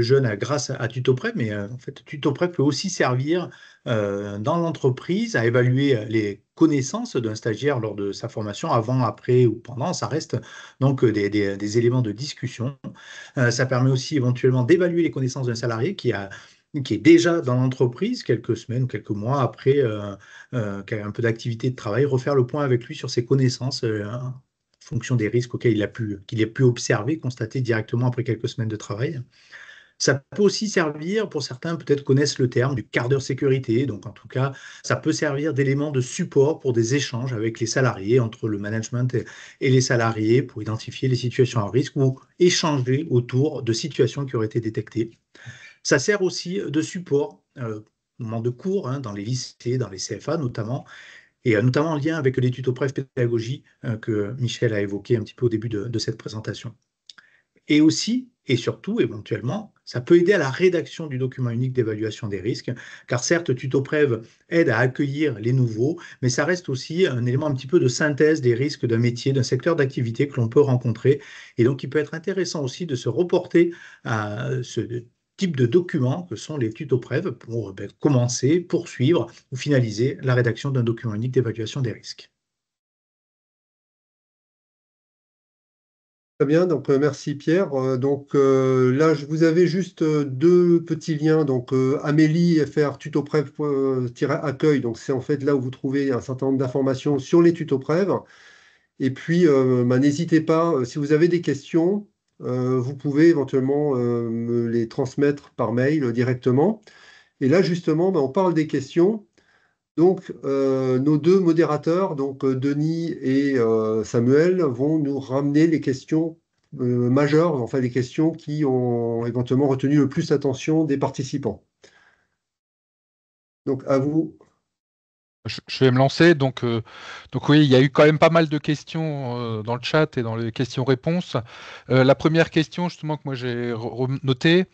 jeune grâce à TutoPrep. Mais en fait, TutoPrep peut aussi servir dans l'entreprise à évaluer les connaissances d'un stagiaire lors de sa formation, avant, après ou pendant. Ça reste donc des éléments de discussion. Ça permet aussi éventuellement d'évaluer les connaissances d'un salarié qui est déjà dans l'entreprise quelques semaines ou quelques mois après qui a un peu d'activité de travail, refaire le point avec lui sur ses connaissances en fonction des risques auxquels qu'il a pu observer, constater directement après quelques semaines de travail. Ça peut aussi servir, pour certains peut-être connaissent le terme du quart d'heure sécurité, donc en tout cas, ça peut servir d'élément de support pour des échanges avec les salariés, entre le management et les salariés, pour identifier les situations à risque ou échanger autour de situations qui auraient été détectées. Ça sert aussi de support au moment de cours, hein, dans les lycées, dans les CFA notamment, et notamment en lien avec les tutos bref pédagogie que Michel a évoqué un petit peu au début de cette présentation. Et aussi, et surtout, éventuellement, ça peut aider à la rédaction du document unique d'évaluation des risques, car certes, TutoPrev aide à accueillir les nouveaux, mais ça reste aussi un élément un petit peu de synthèse des risques d'un métier, d'un secteur d'activité que l'on peut rencontrer. Et donc, il peut être intéressant aussi de se reporter à ce type de documents que sont les TutoPrev pour commencer, poursuivre ou finaliser la rédaction d'un document unique d'évaluation des risques. très bien, donc merci Pierre. Donc là, je vous avais juste deux petits liens. Donc Amélie FR tutoprev-accueil. Donc c'est en fait là où vous trouvez un certain nombre d'informations sur les tutoprev. Et puis bah, n'hésitez pas, si vous avez des questions, vous pouvez éventuellement me les transmettre par mail directement. Et là, justement, ben, on parle des questions. Donc, nos deux modérateurs, donc Denis et Samuel, vont nous ramener les questions majeures, enfin les questions qui ont éventuellement retenu le plus l'attention des participants. Donc, à vous. Je vais me lancer. Donc oui, il y a eu quand même pas mal de questions dans le chat et dans les questions-réponses. La première question, justement, que moi j'ai notée,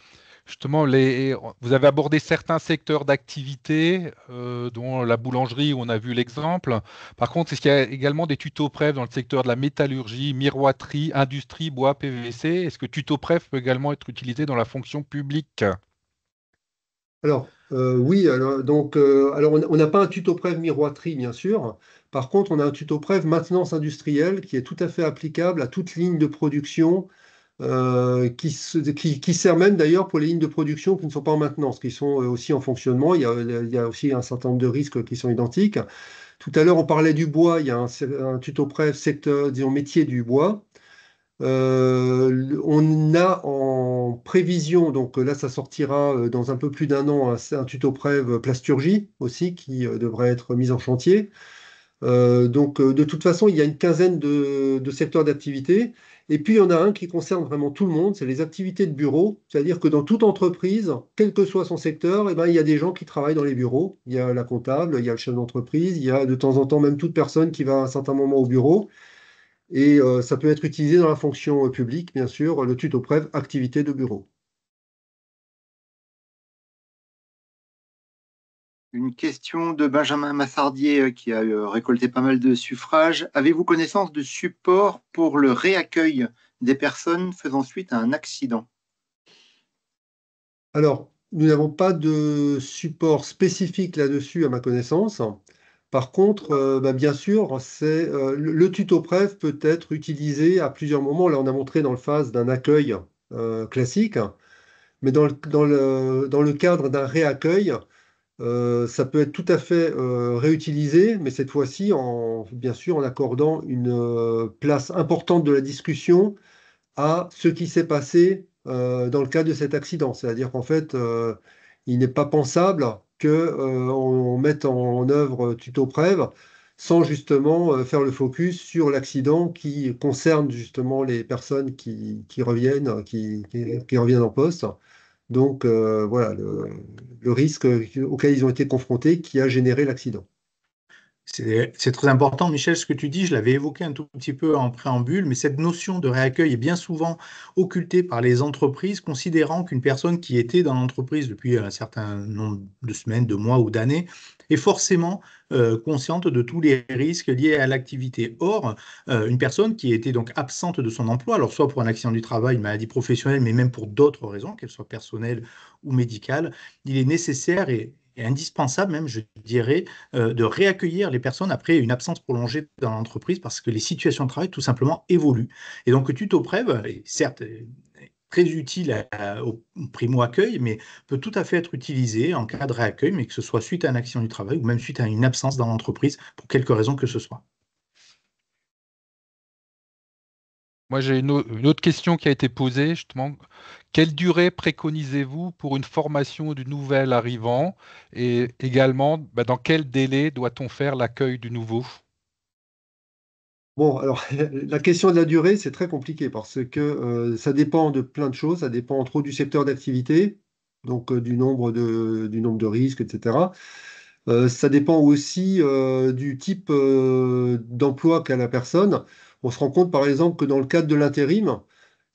justement, vous avez abordé certains secteurs d'activité, dont la boulangerie, où on a vu l'exemple. Par contre, est-ce qu'il y a également des tutos-pref dans le secteur de la métallurgie, miroiterie, industrie, bois, PVC? Est-ce que tuto-pref peut également être utilisé dans la fonction publique? Alors, oui, alors on n'a pas un tuto Prév miroiterie, bien sûr. Par contre, on a un tuto Prév maintenance industrielle qui est tout à fait applicable à toute ligne de production, qui sert même d'ailleurs pour les lignes de production qui ne sont pas en maintenance, qui sont aussi en fonctionnement. Il y a aussi un certain nombre de risques qui sont identiques. Tout à l'heure, on parlait du bois. Il y a un tuto Prév secteur, disons, métier du bois. On a en prévision, donc là ça sortira dans un peu plus d'un an, un tuto Prév plasturgie aussi qui devrait être mis en chantier. De toute façon, il y a une quinzaine de secteurs d'activité. Et puis il y en a un qui concerne vraiment tout le monde, c'est les activités de bureau. C'est-à-dire que dans toute entreprise, quel que soit son secteur, eh ben, il y a des gens qui travaillent dans les bureaux. Il y a la comptable, il y a le chef d'entreprise, il y a de temps en temps même toute personne qui va à un certain moment au bureau. Et ça peut être utilisé dans la fonction publique, bien sûr, le tuto Prév activité de bureau. Une question de Benjamin Massardier qui a récolté pas mal de suffrages. Avez-vous connaissance de support pour le réaccueil des personnes faisant suite à un accident? Alors, nous n'avons pas de support spécifique là-dessus à ma connaissance. Par contre, bah, bien sûr, le tuto Prév peut être utilisé à plusieurs moments. Là, on a montré dans le phase d'un accueil classique, mais dans le cadre d'un réaccueil, ça peut être tout à fait réutilisé, mais cette fois-ci, bien sûr, en accordant une place importante de la discussion à ce qui s'est passé dans le cas de cet accident. C'est-à-dire qu'en fait, il n'est pas pensable que on mette en œuvre tuto Prév sans justement faire le focus sur l'accident qui concerne justement les personnes qui reviennent, qui reviennent en poste. Donc voilà le risque auquel ils ont été confrontés qui a généré l'accident. C'est très important, Michel, ce que tu dis, je l'avais évoqué un tout petit peu en préambule, mais cette notion de réaccueil est bien souvent occultée par les entreprises, considérant qu'une personne qui était dans l'entreprise depuis un certain nombre de semaines, de mois ou d'années est forcément consciente de tous les risques liés à l'activité. Or, une personne qui était donc absente de son emploi, alors soit pour un accident du travail, une maladie professionnelle, mais même pour d'autres raisons, qu'elles soient personnelles ou médicales, il est nécessaire et indispensable même, je dirais, de réaccueillir les personnes après une absence prolongée dans l'entreprise parce que les situations de travail tout simplement évoluent. Et donc, TutoPrev, certes, très utile au primo-accueil, mais peut tout à fait être utilisé en cas de réaccueil, mais que ce soit suite à un accident du travail ou même suite à une absence dans l'entreprise, pour quelque raison que ce soit. Moi, j'ai une autre question qui a été posée, justement. Quelle durée préconisez-vous pour une formation du nouvel arrivant? Et également, bah, dans quel délai doit-on faire l'accueil du nouveau? Bon, alors la question de la durée, c'est très compliqué parce que ça dépend de plein de choses. Ça dépend entre autres du secteur d'activité, donc du nombre de risques, etc. Ça dépend aussi du type d'emploi qu'a la personne. On se rend compte par exemple que dans le cadre de l'intérim,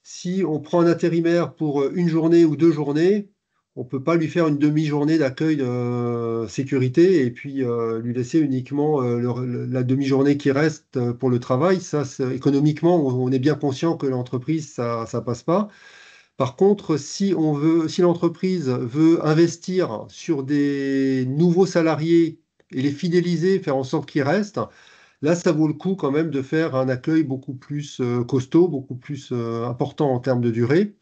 si on prend un intérimaire pour une journée ou 2 journées, on ne peut pas lui faire une demi-journée d'accueil de sécurité et puis lui laisser uniquement la demi-journée qui reste pour le travail. Ça, économiquement, on est bien conscient que l'entreprise, ça ne passe pas. Par contre, si l'entreprise veut investir sur des nouveaux salariés et les fidéliser, faire en sorte qu'ils restent, là, ça vaut le coup quand même de faire un accueil beaucoup plus costaud, beaucoup plus important en termes de durée.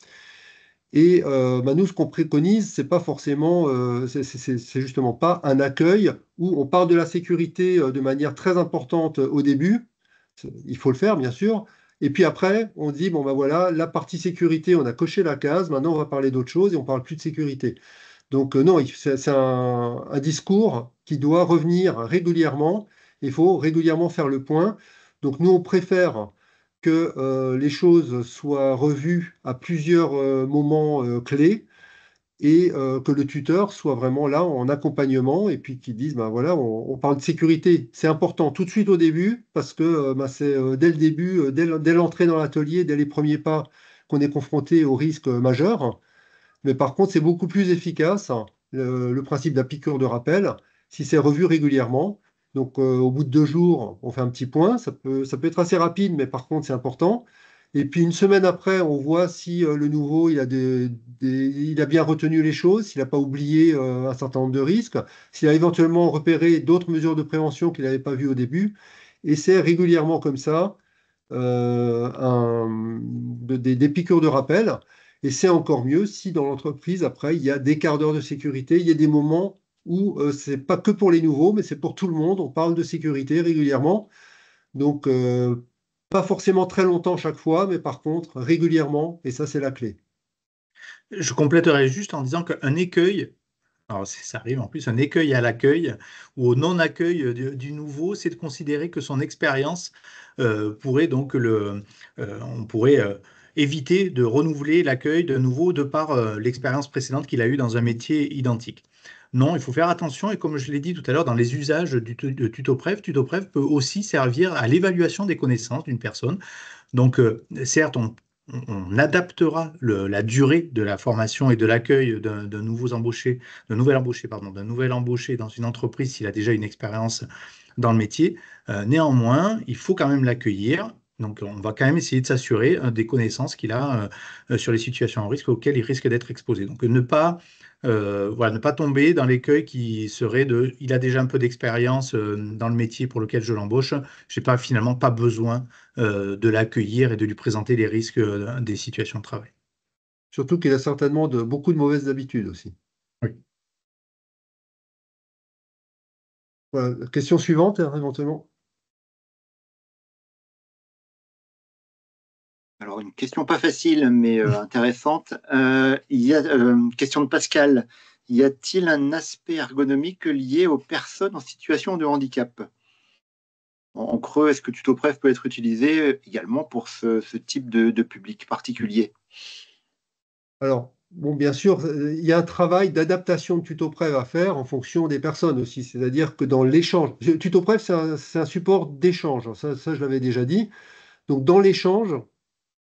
Et bah, nous, ce qu'on préconise, c'est pas forcément, c'est justement pas un accueil où on parle de la sécurité de manière très importante au début. Il faut le faire, bien sûr. Et puis après, on dit, bon ben voilà, la partie sécurité, on a coché la case, maintenant on va parler d'autre chose et on parle plus de sécurité. Donc non, c'est un discours qui doit revenir régulièrement. Il faut régulièrement faire le point. Donc nous, on préfère que les choses soient revues à plusieurs moments clés et que le tuteur soit vraiment là en accompagnement et puis qu'il dise, ben voilà, on parle de sécurité. C'est important tout de suite au début parce que ben, c'est dès le début, dès l'entrée dans l'atelier, dès les premiers pas qu'on est confronté aux risques majeurs. Mais par contre, c'est beaucoup plus efficace, hein, le principe de la piqûre de rappel, si c'est revu régulièrement. Donc, au bout de 2 jours, on fait un petit point. Ça peut être assez rapide, mais par contre, c'est important. Et puis, une semaine après, on voit si le nouveau, il a bien retenu les choses, s'il n'a pas oublié un certain nombre de risques, s'il a éventuellement repéré d'autres mesures de prévention qu'il n'avait pas vues au début. Et c'est régulièrement comme ça des piqûres de rappel. Et c'est encore mieux si dans l'entreprise, après, il y a des quarts d'heure de sécurité, il y a des moments où c'est pas que pour les nouveaux, mais c'est pour tout le monde. On parle de sécurité régulièrement. Donc, pas forcément très longtemps chaque fois, mais par contre, régulièrement, et ça, c'est la clé. Je compléterai juste en disant qu'un écueil, alors ça arrive en plus, un écueil à l'accueil ou au non-accueil du nouveau, c'est de considérer que son expérience pourrait donc on pourrait éviter de renouveler l'accueil de nouveau de par l'expérience précédente qu'il a eue dans un métier identique. Non, il faut faire attention et comme je l'ai dit tout à l'heure, dans les usages de TutoPrev, TutoPrev peut aussi servir à l'évaluation des connaissances d'une personne. Donc, certes, on adaptera la durée de la formation et de l'accueil d'un nouvel embauché, d'un nouvel embauché dans une entreprise s'il a déjà une expérience dans le métier. Néanmoins, il faut quand même l'accueillir. Donc, on va quand même essayer de s'assurer des connaissances qu'il a sur les situations en risque auxquelles il risque d'être exposé. Donc, voilà, ne pas tomber dans l'écueil qui serait il a déjà un peu d'expérience dans le métier pour lequel je l'embauche, j'ai pas finalement pas besoin de l'accueillir et de lui présenter les risques des situations de travail. Surtout qu'il a certainement beaucoup de mauvaises habitudes aussi. Oui. Voilà. Question suivante, éventuellement. Alors, une question pas facile, mais intéressante. Il y a une question de Pascal. Y a-t-il un aspect ergonomique lié aux personnes en situation de handicap? En creux, est-ce que TutoPrev peut être utilisé également pour ce type de public particulier? Alors, bon, bien sûr, il y a un travail d'adaptation de TutoPrev à faire en fonction des personnes aussi. C'est-à-dire que dans l'échange, TutoPrev, c'est un support d'échange. Ça, je l'avais déjà dit. Donc, dans l'échange,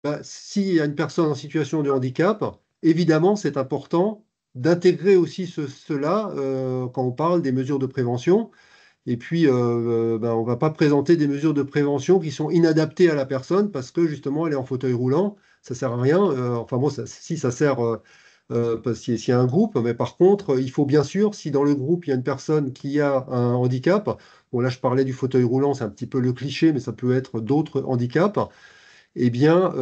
bah, s'il y a une personne en situation de handicap, évidemment, c'est important d'intégrer aussi cela quand on parle des mesures de prévention. Et puis, bah, on ne va pas présenter des mesures de prévention qui sont inadaptées à la personne parce que justement, elle est en fauteuil roulant. Ça ne sert à rien. Enfin bon, si ça sert parce s'il y a un groupe, mais par contre, il faut bien sûr, si dans le groupe, il y a une personne qui a un handicap, bon là, je parlais du fauteuil roulant, c'est un petit peu le cliché, mais ça peut être d'autres handicaps, eh bien,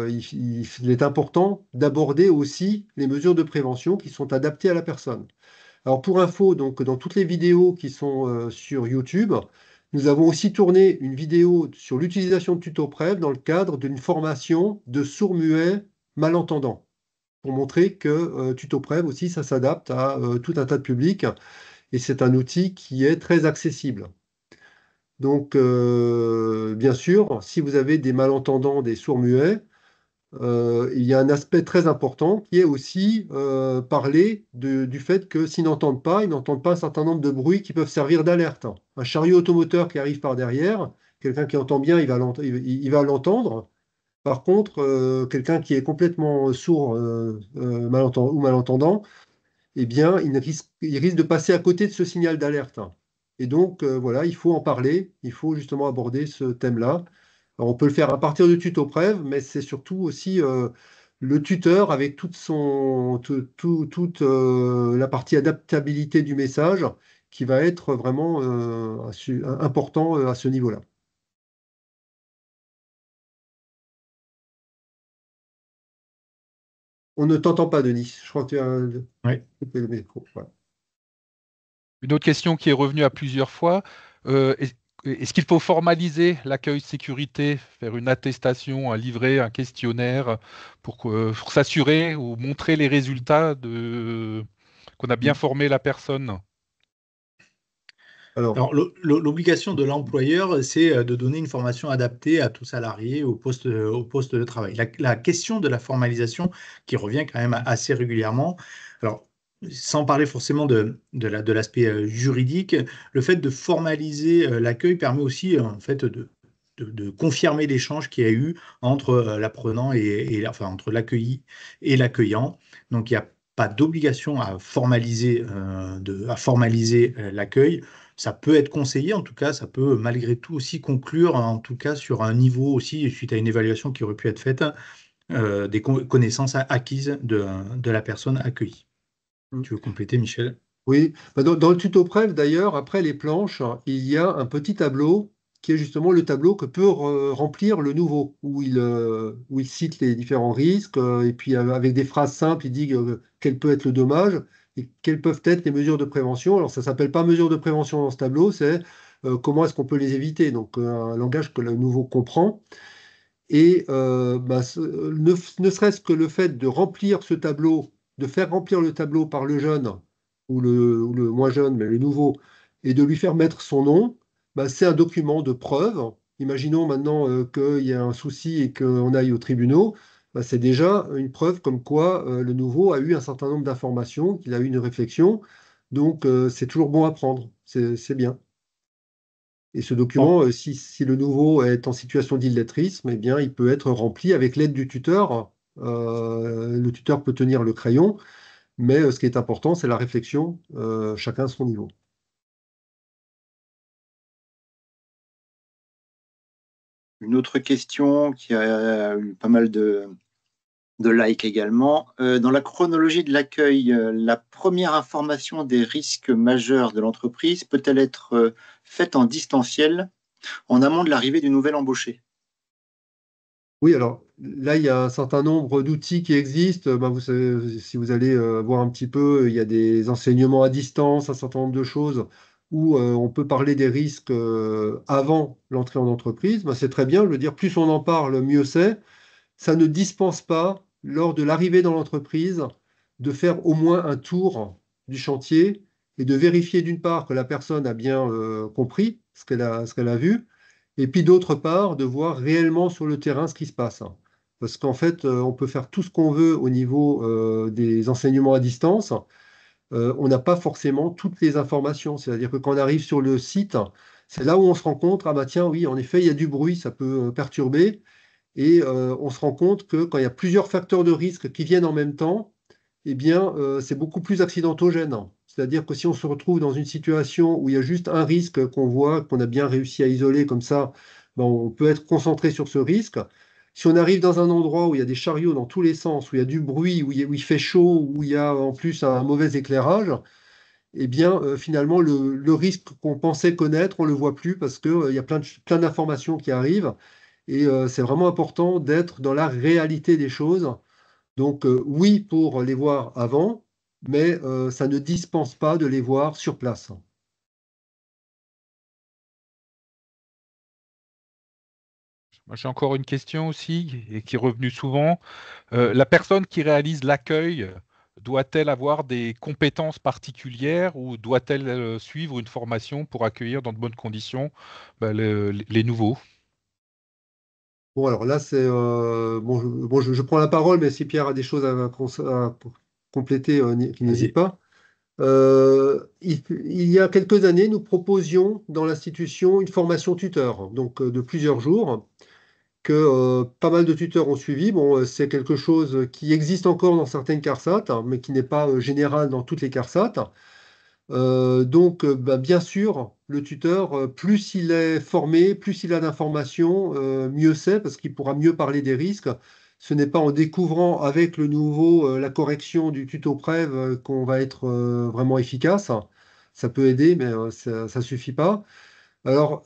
il est important d'aborder aussi les mesures de prévention qui sont adaptées à la personne. Alors pour info, donc dans toutes les vidéos qui sont sur YouTube, nous avons aussi tourné une vidéo sur l'utilisation de TutoPrev dans le cadre d'une formation de sourds-muets malentendants, pour montrer que TutoPrev aussi, ça s'adapte à tout un tas de publics, et c'est un outil qui est très accessible. Donc, bien sûr, si vous avez des malentendants, des sourds-muets, il y a un aspect très important qui est aussi parler du fait que s'ils n'entendent pas, ils n'entendent pas un certain nombre de bruits qui peuvent servir d'alerte. Un chariot automoteur qui arrive par derrière, quelqu'un qui entend bien, il va l'entendre. Par contre, quelqu'un qui est complètement sourd ou malentendant, eh bien, il risque de passer à côté de ce signal d'alerte. Et donc, voilà, il faut en parler, il faut justement aborder ce thème-là. Alors, on peut le faire à partir de TutoPrev, mais c'est surtout aussi le tuteur avec toute la partie adaptabilité du message qui va être vraiment important à ce niveau-là. On ne t'entend pas, Denis. Je crois que tu as Oui. coupé le micro. Voilà. Une autre question qui est revenue à plusieurs fois, est-ce qu'il faut formaliser l'accueil sécurité, faire une attestation, un livret, un questionnaire pour s'assurer ou montrer les résultats qu'on a bien formé la personne? Alors, Alors, l'obligation de l'employeur, c'est de donner une formation adaptée à tout salarié au poste de travail. La question de la formalisation, qui revient quand même assez régulièrement, alors, sans parler forcément de l'aspect juridique, le fait de formaliser l'accueil permet aussi, en fait, de confirmer l'échange qu'il y a eu entre l'apprenant enfin, entre l'accueilli et l'accueillant. Donc, il n'y a pas d'obligation à formaliser l'accueil. Ça peut être conseillé, en tout cas, ça peut malgré tout aussi conclure, en tout cas sur un niveau aussi, suite à une évaluation qui aurait pu être faite, des connaissances acquises de la personne accueillie. mm, Tu veux compléter, Michel? oui, bah, dans le tuto Pref, d'ailleurs, après les planches, il y a un petit tableau qui est justement le tableau que peut remplir le nouveau, où il cite les différents risques, et puis avec des phrases simples, il dit quel peut être le dommage et quelles peuvent être les mesures de prévention. Alors ça s'appelle pas mesures de prévention dans ce tableau, c'est comment est-ce qu'on peut les éviter. Donc un langage que le nouveau comprend. Et bah, ne serait-ce que le fait de remplir ce tableau, de faire remplir le tableau par le jeune, ou le moins jeune, mais le nouveau, et de lui faire mettre son nom, bah, c'est un document de preuve. Imaginons maintenant qu'il y a un souci et qu'on aille aux tribunaux, bah, c'est déjà une preuve comme quoi le nouveau a eu un certain nombre d'informations, qu'il a eu une réflexion. Donc c'est toujours bon à prendre, c'est bien. Et ce Bon, document, si le nouveau est en situation d'illettrisme, eh bien, il peut être rempli avec l'aide du tuteur. Le tuteur peut tenir le crayon, mais ce qui est important, c'est la réflexion, chacun à son niveau. Une autre question qui a eu pas mal de likes également. Dans la chronologie de l'accueil, la première information des risques majeurs de l'entreprise peut-elle être faite en distanciel en amont de l'arrivée du nouvel embauché? Oui, alors là, il y a un certain nombre d'outils qui existent. Ben, vous savez, si vous allez voir un petit peu, il y a des enseignements à distance, un certain nombre de choses où on peut parler des risques avant l'entrée en entreprise. Ben, c'est très bien, je veux dire, plus on en parle, mieux c'est. Ça ne dispense pas, lors de l'arrivée dans l'entreprise, de faire au moins un tour du chantier et de vérifier d'une part que la personne a bien compris ce qu'elle a vu, et puis d'autre part de voir réellement sur le terrain ce qui se passe. Parce qu'en fait, on peut faire tout ce qu'on veut au niveau des enseignements à distance. On n'a pas forcément toutes les informations. C'est-à-dire que quand on arrive sur le site, c'est là où on se rend compte, ah bah tiens, oui, en effet, il y a du bruit, ça peut perturber. Et on se rend compte que quand il y a plusieurs facteurs de risque qui viennent en même temps, eh bien, c'est beaucoup plus accidentogène. C'est-à-dire que si on se retrouve dans une situation où il y a juste un risque qu'on voit, qu'on a bien réussi à isoler comme ça, ben, on peut être concentré sur ce risque. Si on arrive dans un endroit où il y a des chariots dans tous les sens, où il y a du bruit, où il fait chaud, où il y a en plus un mauvais éclairage, eh bien, finalement, le risque qu'on pensait connaître, on ne le voit plus parce qu'il y a plein d'informations qui arrivent. Et c'est vraiment important d'être dans la réalité des choses. Donc oui pour les voir avant, mais ça ne dispense pas de les voir sur place. Moi, j'ai encore une question aussi et qui est revenue souvent. La personne qui réalise l'accueil, doit-elle avoir des compétences particulières ou doit-elle suivre une formation pour accueillir dans de bonnes conditions les nouveaux? Bon, alors là, c'est je prends la parole, mais si Pierre a des choses à compléter, qu'il n'hésite vas-y. pas. Il y a quelques années, nous proposions dans l'institution une formation tuteur, donc de plusieurs jours, que pas mal de tuteurs ont suivi. Bon, c'est quelque chose qui existe encore dans certaines CARSAT, hein, mais qui n'est pas général dans toutes les CARSAT. Donc, bah, bien sûr, le tuteur, plus il est formé, plus il a d'informations, mieux c'est, parce qu'il pourra mieux parler des risques. Ce n'est pas en découvrant avec le nouveau la correction du tuto Prév qu'on va être vraiment efficace. Ça peut aider, mais ça ne suffit pas. Alors,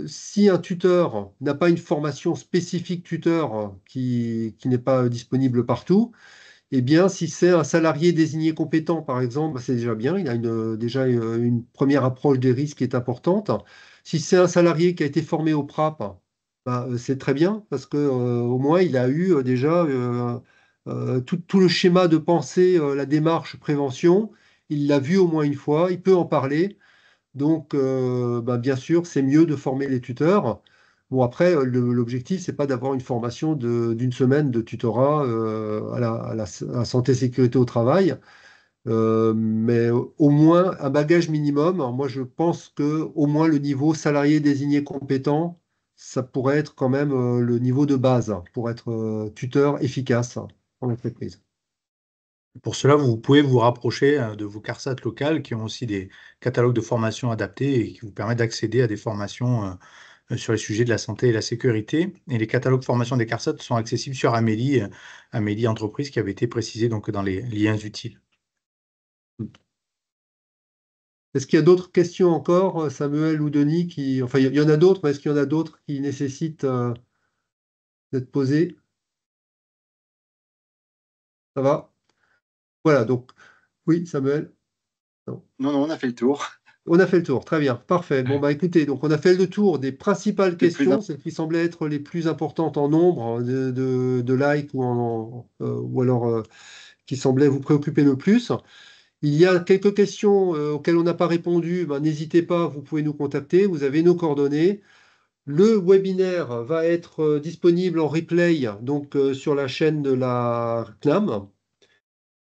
si un tuteur n'a pas une formation spécifique tuteur qui n'est pas disponible partout, eh bien, si c'est un salarié désigné compétent, par exemple, bah, c'est déjà bien. Il a déjà une première approche des risques qui est importante. Si c'est un salarié qui a été formé au PRAP, bah, c'est très bien parce que au moins il a eu déjà tout le schéma de pensée, la démarche prévention. Il l'a vu au moins une fois. Il peut en parler. Donc, bah, bien sûr, c'est mieux de former les tuteurs. Bon, après, l'objectif, c'est pas d'avoir une formation d'une semaine de tutorat à la santé sécurité au travail, mais au moins un bagage minimum. Alors, moi, je pense que au moins le niveau salarié désigné compétent, ça pourrait être quand même le niveau de base pour être tuteur efficace en entreprise. Pour cela, vous pouvez vous rapprocher de vos CARSAT locales qui ont aussi des catalogues de formation adaptés et qui vous permettent d'accéder à des formations sur les sujets de la santé et la sécurité. Et les catalogues de formation des CARSAT sont accessibles sur Amélie, Amélie Entreprise, qui avait été précisé donc dans les liens utiles. Est-ce qu'il y a d'autres questions encore, Samuel ou Denis, qui... Enfin, il y en a d'autres, mais est-ce qu'il y en a d'autres qui nécessitent d'être posées? Ça va? Voilà, donc, oui, Samuel? Non. Non, non, on a fait le tour. On a fait le tour, très bien, parfait. Bon, bah écoutez, donc on a fait le tour des principales Les plus questions, celles qui semblaient être les plus importantes en nombre de likes ou alors qui semblaient vous préoccuper le plus. Il y a quelques questions auxquelles on n'a pas répondu, ben, n'hésitez pas, vous pouvez nous contacter, vous avez nos coordonnées. Le webinaire va être disponible en replay donc sur la chaîne de la CNAM.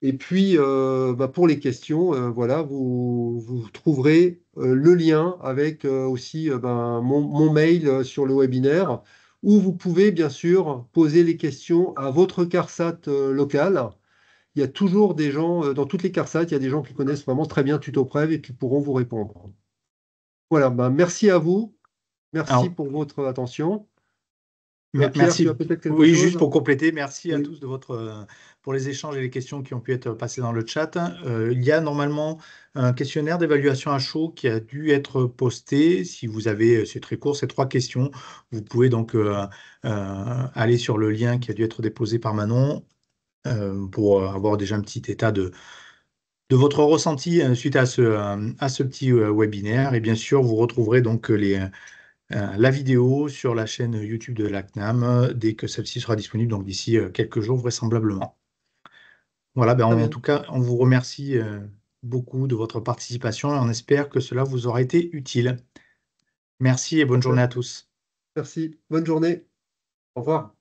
Et puis bah, pour les questions, voilà, vous trouverez le lien avec aussi ben, mon mail sur le webinaire où vous pouvez bien sûr poser les questions à votre CARSAT local. Il y a toujours des gens, dans toutes les CARSAT, il y a des gens qui connaissent vraiment très bien TutoPrev et qui pourront vous répondre. Voilà, ben, merci à vous. Merci Alors, pour votre attention. Pierre, tu as merci. peut-être quelque Oui, juste chose? pour compléter, merci à Oui. tous pour les échanges et les questions qui ont pu être passées dans le chat. Il y a normalement un questionnaire d'évaluation à chaud qui a dû être posté. Si vous avez, c'est très court, c'est 3 questions. Vous pouvez donc aller sur le lien qui a dû être déposé par Manon pour avoir déjà un petit état de votre ressenti suite à ce petit webinaire. Et bien sûr, vous retrouverez donc la vidéo sur la chaîne YouTube de la CNAM dès que celle-ci sera disponible, donc d'ici quelques jours vraisemblablement. Voilà, ben Très en bien. tout cas, on vous remercie beaucoup de votre participation et on espère que cela vous aura été utile. Merci et bonne journée Parfait. à tous. Merci. Bonne journée. Au revoir.